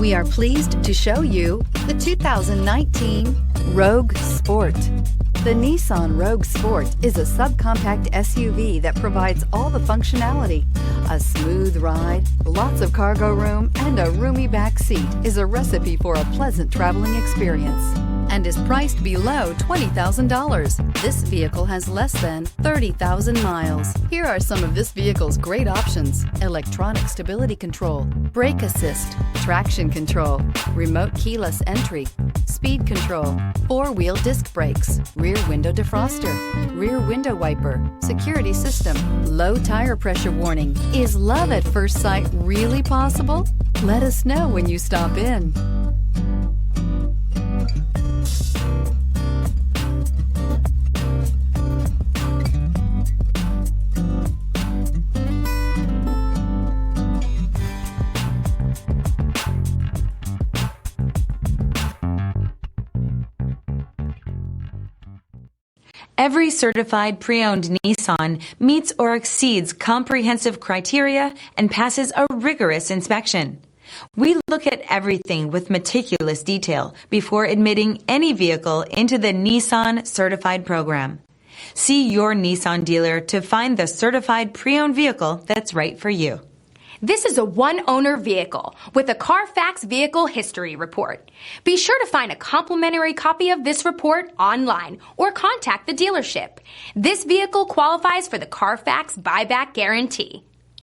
We are pleased to show you the 2019 Rogue Sport. The Nissan Rogue Sport is a subcompact SUV that provides all the functionality. A smooth ride, lots of cargo room, and a roomy back seat is a recipe for a pleasant traveling experience and is priced below $20,000. This vehicle has less than 30,000 miles. Here are some of this vehicle's great options: electronic stability control, brake assist, traction control, remote keyless entry, speed control, four-wheel disc brakes, rear window defroster, rear window wiper, security system, low tire pressure warning. Is love at first sight really possible? Let us know when you stop in. Every certified pre-owned Nissan meets or exceeds comprehensive criteria and passes a rigorous inspection. We look at everything with meticulous detail before admitting any vehicle into the Nissan Certified Program. See your Nissan dealer to find the certified pre-owned vehicle that's right for you. This is a one-owner vehicle with a Carfax Vehicle History Report. Be sure to find a complimentary copy of this report online or contact the dealership. This vehicle qualifies for the Carfax Buyback Guarantee.